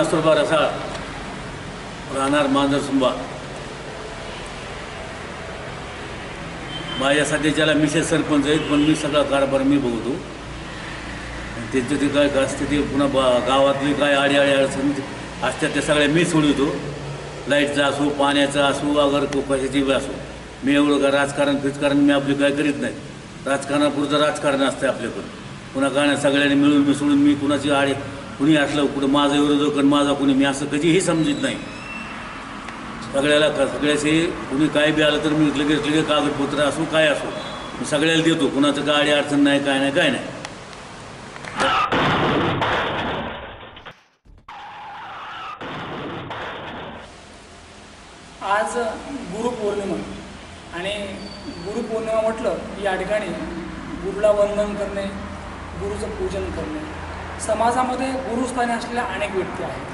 कस्तुरबा रसाळ, राहणार मांजरसुंबा. माझ्या सध्याच्याला मिसेस सरपंच आहेत, पण मी सगळा कारभार मी बघतो. त्यांचं ते काय असते ते पुन्हा गावातली काय आडी अडचण असतात ते सगळ्या मी सोडवतो. लाईटचं असो, पाण्याचं असो, अगर कशाची बी असो. मी एवढं का राजकारण मी आपली काय करीत नाही. राजकारणापुरतं राजकारण असतं आपल्याकडं. पुन्हा काय नाही, सगळ्यांनी मिळून मिसळून मी कुणाची कुणी असलं कुठं माझा विरोधक आणि माझा कुणी, मी असं कधीही समजत नाही. सगळ्याशी कुणी काय बी आलं तर मी लगेच कागदपत्र असो काय असो मी सगळ्याला देतो. कुणाचं काय अडचण नाही, काय नाही. आज गुरुपौर्णिमा आणि गुरुपौर्णिमा म्हटलं की या ठिकाणी गुरुला वंदन करणे, गुरुचं पूजन करणे. समाजामध्ये गुरुस्थानी असलेल्या अनेक व्यक्ती आहेत.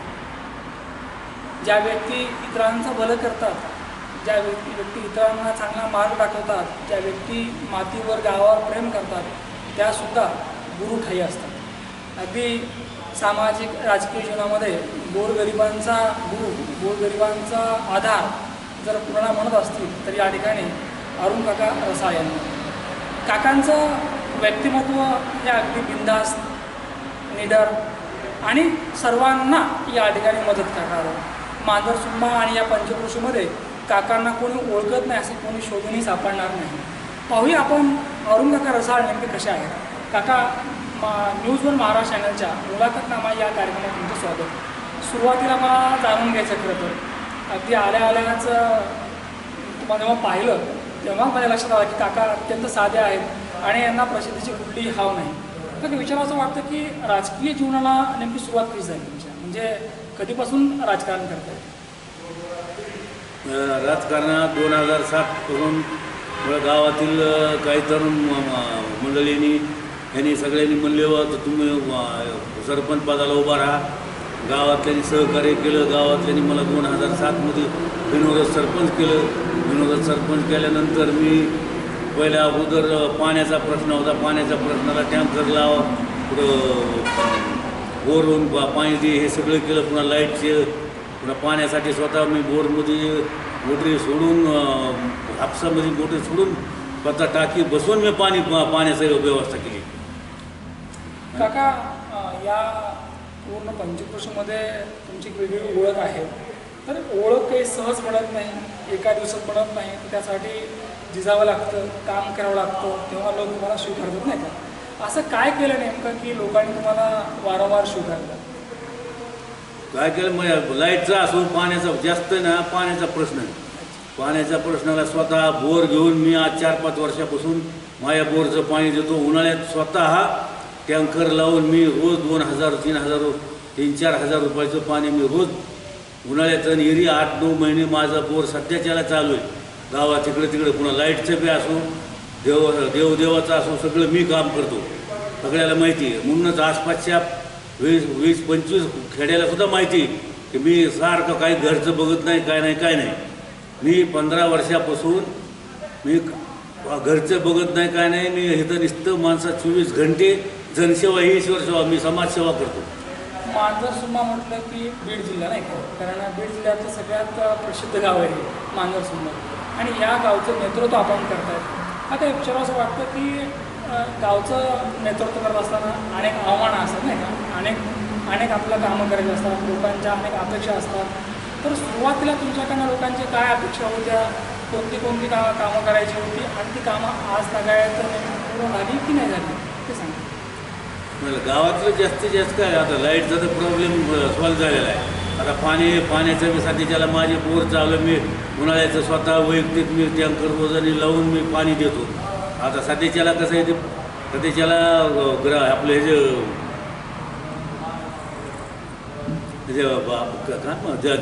ज्या व्यक्ती इतरांचं भलं करतात, ज्या व्यक्ती इतरांना चांगला मार्ग दाखवतात, ज्या व्यक्ती मातीवर गावावर प्रेम करतात, त्यासुद्धा गुरुठायी असतात. अगदी सामाजिक राजकीय जीवनामध्ये गोरगरिबांचा गुरु, गोरगरिबांचा आधार जर पूर्ण म्हणत असतील तर या ठिकाणी अरुण काका रसाळ यांना. काकांचं व्यक्तिमत्व हे अगदी बिनधास्त, निडर आणि सर्वांना या ठिकाणी मदत करणारं. मांजरसुंबा आणि या पंचक्रोशीमध्ये काकांना कोणी ओळखत नाही असे कोणी शोधूनही सापडणार नाही. पाहूया आपण अरुण काका रसाळ नेमके कसे आहेत. काका, न्यूज वन महाराष्ट्र चॅनलच्या मुलाखतनामा या कार्यक्रमात तुमचं स्वागत. सुरुवातीला मला जाणून घ्यायचं खरं तर अगदी आल्याच तुम्हाला जेव्हा पाहिलं तेव्हा माझ्या लक्षात आलं की काका अत्यंत साधे आहेत आणि यांना प्रसिद्धीची कुठलीही हाव नाही. तर विचारावं असं वाटतं की राजकीय जीवनाला नेमकी सुरुवात कशी झाली तुमच्या, म्हणजे कधीपासून राजकारण करताय? राजकारणात 2007 पासून गावातील काही तरुण मंडळींनी यांनी सगळ्यांनी म्हणले तर तुम्ही सरपंच पदाला उभा राहा. गावातल्यांनी सहकार्य केलं. गावातल्यांनी मला 2007मध्ये बिनविरोध सरपंच केलं. बिनविरोध सरपंच केल्यानंतर मी पहिल्या अगोदर पाण्याचा प्रश्न होता. पाण्याच्या प्रश्नाला टँकर लावा, पुढं बोरवरून पाणी दे, हे सगळं केलं. पुन्हा लाईटचे, पुन्हा पाण्यासाठी स्वतः मी बोरमध्ये मोटरी सोडून, हापसामध्ये मोटरी सोडून स्वतः टाकी बसवून मी पाण्याची व्यवस्था केली. काका, या पूर्ण पंचक्रोशीमध्ये तुमची वेगवेगळी ओळख आहे. तर ओळख काही सहज पडत नाही, एका दिवसात पडत नाही. त्यासाठी झिजावं लागतं, काम करावं लागतं, तेव्हा लोक तुम्हाला स्वीकारतात नाही का? असं काय केलं नेमकं की लोकांनी तुम्हाला वारंवार स्वीकारलं? काय केलं मग, लाईटचा असो, पाण्याचा जास्त ना, पाण्याचा प्रश्न आहे. पाण्याच्या प्रश्नाला स्वतः बोर घेऊन मी आज 4-5 वर्षापासून माझ्या बोरचं पाणी देतो. उन्हाळ्यात स्वतः टँकर लावून मी रोज 2,000, 3,000, 3-4 रुपयाचं पाणी मी रोज उन्हाळ्यात आणि एरी 8-9 महिने माझा बोर सध्याच्याला चालू आहे. गावात तिकडे पुन्हा लाईटचं बी असो, देवदेवाचं असो, सगळं मी काम करतो. सगळ्याला माहिती आहे. म्हणूनच आसपासच्या 20-25 खेड्याला सुद्धा माहिती आहे की मी सारखं काही घरचं बघत नाही, काय नाही. मी 15 वर्षापासून मी घरचं बघत नाही, काय नाही. मी इथं नुसतं माणसात 24 घंटे जनसेवा, ईश्वर सेवा, मी समाजसेवा करतो. मांजरसुंबा म्हटलं की बीड जिल्हा नाही का, कारण बीड जिल्ह्याचं सगळ्यात प्रसिद्ध गाव आहे मांजरसुंबा आणि या गावचं नेतृत्व आपण करतायत. आता विचारावं असं वाटतं की गावचं नेतृत्व करत असताना अनेक आव्हानं असतात नाही का, अनेक आपल्याला कामं करायची असतात, लोकांच्या अनेक अपेक्षा असतात. तर सुरुवातीला तुमच्याकडनं लोकांची काय अपेक्षा होत्या, कोणती कामं करायची होती आणि ती कामं आज सगळ्यात पूर्ण झाली की नाही झाली ते सांगा. गावातलं जास्तीत जास्त काय, आता लाईटचा तर प्रॉब्लेम सॉल्व झालेला आहे. आता पाण्याचं बी सध्याच्याला माझे बोर चालू, मी उन्हाळ्याचं स्वतः वैयक्तिक मी टँकर वजनी लावून मी पाणी देतो. आता सध्याच्याला कसं आहे, ते सध्याच्याला आपलं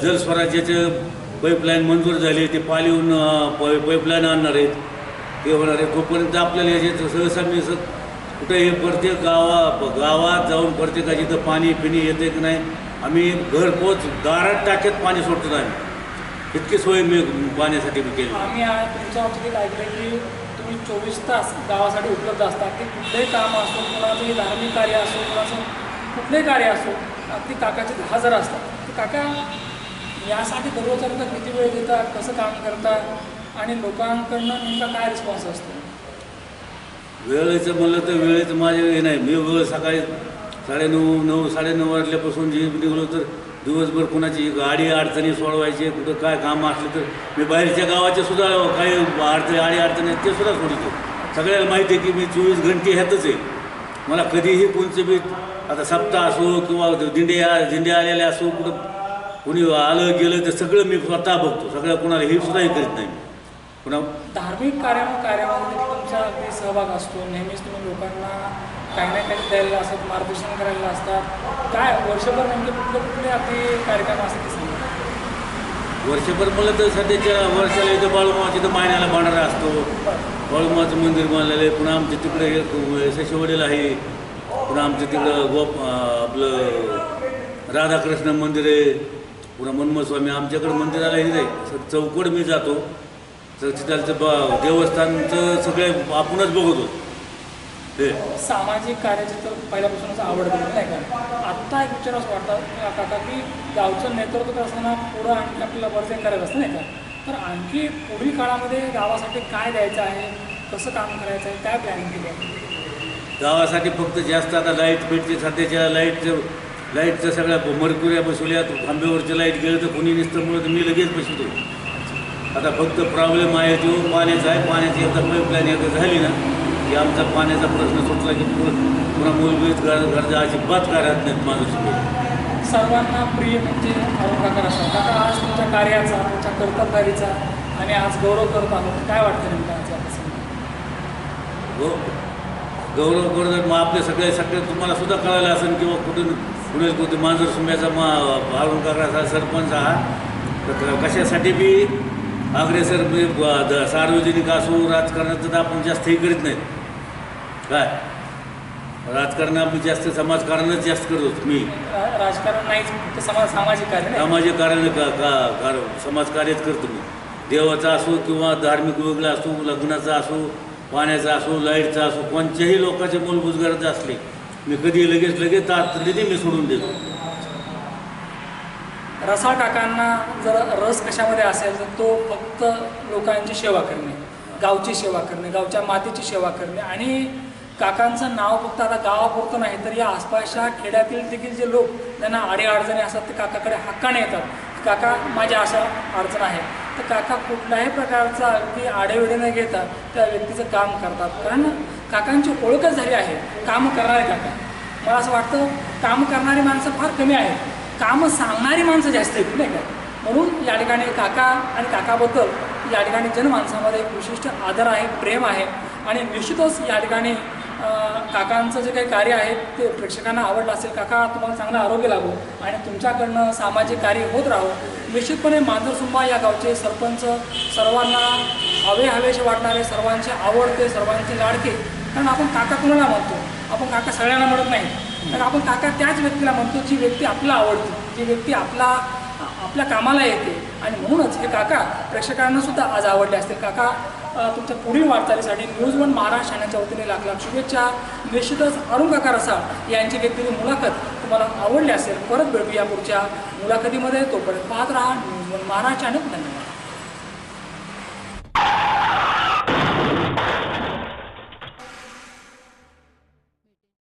जलस्वराज्याचं पाईपलाईन मंजूर झाली, ते पालिहून पाईपलाईन आणणार आहेत, ते होणार आहे. तोपर्यंत आपल्याला याचे सहसा मी कुठे हे प्रत्येक गावात जाऊन प्रत्येकाची इथं पाणी येते की नाही, आम्ही घरपोच दारात टाक्यात पाणी सोडतो. आम्ही इतकी सोय मी पाण्यासाठी मी केली. आम्ही तुमच्या बाबतीत ऐकलं की तुम्ही 24 तास गावासाठी उपलब्ध असतात. ते कुठलंही काम असो, कुणाचंही धार्मिक कार्य असो, कुणाचं कुठलंही कार्य असो, अगदी काकाचे हजर असतात. काका यासाठी दररोज किती वेळ देता, कसं काम करता आणि लोकांकडनं नेमका काय रिस्पॉन्स असतो? वेळेचं म्हणलं तर वेळेचं माझे हे नाही. मी वेळ सकाळी 9:30 वाजल्यापासून जे निघलो तर दिवसभर कोणाची गाडी अडचणी सोडवायची, कुठं काय कामं असलं तर मी बाहेरच्या गावाचे सुद्धा काही अडचणी आहेत ते सुद्धा सोडतो. सगळ्याला माहिती आहे की मी 24 घंटे ह्यातच आहे. मला कधीही कोणचं बी आता सप्ताह असो किंवा दिंडे आलेले असो, कुठं कोणी आलं गेलं तर सगळं मी स्वतः बघतो. सगळं कोणाला हे सुद्धाही करीत नाही. पुन्हा धार्मिक कार्यामध्ये तुमचा अगदी सहभाग असतो. नेहमीच तुम्ही लोकांना काही ना काही द्यायला असतात, मार्गदर्शन करायला असतात. काय वर्षभर नेमके कुठले अगदी कार्यक्रम असतात ते सांगा? वर्षभर म्हणलं तर सध्याच्या वर्षाला इथं बाळूमामाच्या इथं महिन्याला भांडारा असतो. बाळूमाचं मंदिर बांधलेलं आहे. पुन्हा आमच्या तिकडे शशिवडीला आहे. पुन्हा आमच्या तिकडं आपलं राधाकृष्ण मंदिर आहे. पुन्हा मन्मस्वामी आमच्याकडं मंदिराला हे आहे. चौकड मी जातो तर तिथलं देवस्थानचं सगळे आपणच बघतो. हे सामाजिक कार्याची तर पहिल्यापासूनच आवड दिली नाही का? आत्ता एक विचार असं वाटतं काका की गावचं नेतृत्व करताना पुढं आणखी आपल्याला बरं करायचं असतं नाही का? तर आणखी पुढील काळामध्ये गावासाठी काय द्यायचं आहे, कसं काम करायचं आहे, काय प्लॅनिंग केलं? गावासाठी फक्त जास्त आता लाईट भेटते. सध्याच्या लाईटचं सगळ्या मरकुऱ्या बसवल्या. खांब्यावरच्या लाईट गेलं तर कोणी नसतं म्हणून तर मी लगेच बसवतो. आता फक्त प्रॉब्लेम आहे तो पाण्याचा आहे. पाण्याची एकदा पाईपलाईन एकदा झाली ना की आमचा पाण्याचा प्रश्न सुटला की पुन्हा मूलभूत गरजा अजिबात काय राहत नाहीत माझं. सर्वांना प्रिय म्हणजे अरुण काका असा काका, आज तुमच्या कार्याचा, तुमच्या कर्तबगारीचा आणि आज गौरव करत आहोत, काय वाटतं नेमकं आज गौरव करतात. मग आपले सगळे तुम्हाला सुद्धा कळालं असेल किंवा कुठे मांजर सुंब्याचा अरुण काका सरपंच हा तर कशासाठी बी अग्रेसर सार्वजनिक असो राजकारणाचं तर आपण जास्त हे करीत नाहीत. काय राजकारण आपण जास्त समाजकारणच जास्त करतो. मी राजकारण नाहीच, फक्त सामाजिक कार्य, सामाजिक कार्य समाजकार्यच करतो मी. देवाचा असो किंवा धार्मिक वेगळा असो, लग्नाचा असो, पाण्याचा असो, लाईटचा असो, कोणत्याही लोकांचे मूलभूत गरज असले मी कधी लगेच तातडीने मी सोडून देतो. रसाळ काकांना जर रस कशामध्ये असेल तर तो फक्त लोकांची सेवा करणे, गावची सेवा करणे, गावच्या मातीची सेवा करणे. आणि काकांचं नाव फक्त आता गावापुरतं नाही तर या आसपासच्या खेड्यातील देखील जे लोक ज्यांना अडीअडचणी असतात ते काकाकडे हक्काने येतात. काका माझी अशा अडचण आहे तर काका कुठल्याही प्रकारचा अगदी आडेवेडे न घेता त्या व्यक्तीचं काम करतात. कारण काकांची ओळखच झाली आहे काम करणारे काका. मला असं वाटतं काम करणारी माणसं फार कमी आहेत, कामं सांगणारी माणसं जास्त आहेत नाही का? म्हणून या ठिकाणी काका आणि काकाबद्दल या ठिकाणी जनमानसामध्ये एक विशिष्ट आदर आहे, प्रेम आहे. आणि निश्चितच या ठिकाणी काकांचं जे काही कार्य आहे ते प्रेक्षकांना आवडलं असेल. काका तुम्हाला चांगलं आरोग्य लाभो आणि तुमच्याकडनं सामाजिक कार्य होत राहो. निश्चितपणे मांजरसुंबा या गावचे सरपंच सर्वांना हवेसे वाटणारे, सर्वांचे आवडते, सर्वांचे लाडके. कारण आपण काका कुणाला म्हणतो? आपण काका सगळ्यांना म्हणत नाही, तर आपण काका त्याच व्यक्तीला म्हणतो जी व्यक्ती आपल्याला आवडते, जी व्यक्ती आपल्या कामाला येते. आणि म्हणूनच हे काका प्रेक्षकांना सुद्धा आज आवडले असतील. काका तुमच्या पुढील वाटचालीसाठी न्यूज 1 महाराष्ट्र चॅनलच्या वतीने लाख शुभेच्छा. निश्चितच अरुण काका रसाळ यांची घेतलेली मुलाखत तुम्हाला आवडली असेल. परत भेटूया पुढच्या मुलाखतीमध्ये. तोपर्यंत पाहत राहा न्यूज 1 महाराष्ट्र चॅनल. धन्यवाद.